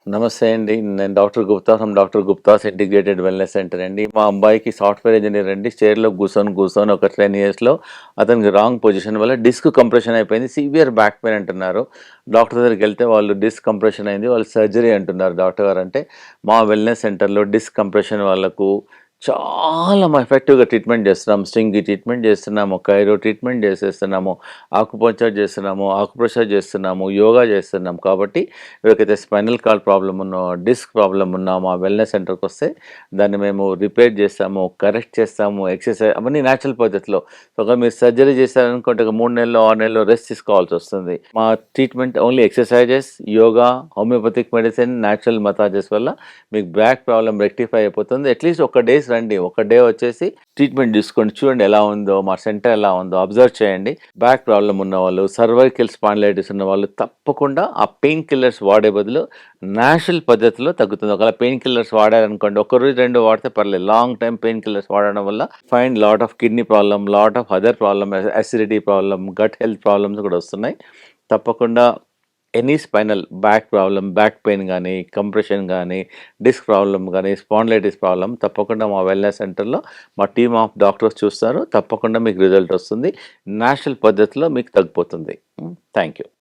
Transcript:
నమస్తే అండి. నేను doctor Gupta from doctor Gupta's integrated wellness centre అండి. మా అబ్బాయికి సాఫ్ట్‌వేర్ ఇంజినీర్ అండి. చైర్‌లో కూర్చొని ఒక 10 ఇయర్స్‌లో అతనికి రాంగ్ పొజిషన్ వల్ల డిస్క్ కంప్రెషన్ అయిపోయింది. సివియర్ బ్యాక్ పెయిన్ అంటున్నారు. డాక్టర్ దగ్గరికెళ్తే వాళ్ళు డిస్క్ కంప్రెషన్ అయింది. వాళ్ళు సర్జరీ అంటున్నారు డాక్టర్ గారు. అంటే మా వెల్‌నెస్ సెంటర్‌లో డిస్క్ కంప్రెషన్ వాళ్ళకు చాలా ఎఫెక్టివ్‌గా ట్రీట్మెంట్ చేస్తున్నాం. స్టింగ్‌కి ట్రీట్మెంట్ చేస్తున్నాము. కైరో ట్రీట్మెంట్ చేసేస్తున్నాము. ఆకుపంక్చర్ చేస్తున్నాము. ఆకుప్రెషర్ చేస్తున్నాము. యోగా చేస్తున్నాం. కాబట్టి ఎవరికైతే స్పైనల్ కార్డ్ ప్రాబ్లమ్ ఉన్నో, డిస్క్ ప్రాబ్లమ్ ఉన్నా మా వెల్‌నెస్ సెంటర్‌కొస్తే దాన్ని మేము రిపేర్ చేస్తాము, కరెక్ట్ చేస్తాము, ఎక్సర్సైజ్ అవన్నీ న్యాచురల్ పద్ధతిలో. ఒకవేళ మీరు సర్జరీ చేశారనుకోండి ఒక 3 నెల్లో, 6 నెల్లో రెస్ట్ తీసుకోవాల్సొస్తుంది. మా treatment only exercises, yoga, homeopathic medicine, natural massages వల్ల మీకు బ్యాక్ ప్రాబ్లమ్ రెక్టిఫై అయిపోతుంది. అట్‌లీస్ట్ ఒక డేస్ రండి. ఒక డే వచ్చేసి ట్రీట్మెంట్ తీసుకోండి. చూడండి ఎలా ఉందో, మా సెంటర్ ఎలా ఉందో అబ్జర్వ్ చేయండి. బ్యాక్ ప్రాబ్లమ్ ఉన్నవాళ్ళు, సర్వైకల్ స్పాండిలైటిస్ ఉన్నవాళ్ళు తప్పకుండా ఆ పెయిన్ కిల్లర్స్ వాడే బదులు న్యాచురల్ పద్ధతిలో తగ్గుతుంది. ఒకవేళ పెయిన్ కిల్లర్స్ వాడారనుకోండి, ఒక రోజు 2 వాడితే పర్లేదు. లాంగ్ టైమ్ పెయిన్ కిల్లర్స్ వాడడం వల్ల find lot of kidney problem, lot of other problem, acidity problem, gut health problems కూడా వస్తున్నాయి. తప్పకుండా any spinal back problem, back pain గానీ, కంప్రెషన్ గానీ, డిస్క్ ప్రాబ్లమ్ గానీ, స్పాండిలైటిస్ ప్రాబ్లమ్ తప్పకుండా మా వెల్‌నెస్ సెంటర్‌లో మా టీమ్ ఆఫ్ డాక్టర్స్ చూస్తారు. తప్పకుండా మీకు రిజల్ట్ వస్తుంది. నేచురల్ పద్ధతిలో మీకు తగ్గిపోతుంది. Thank you.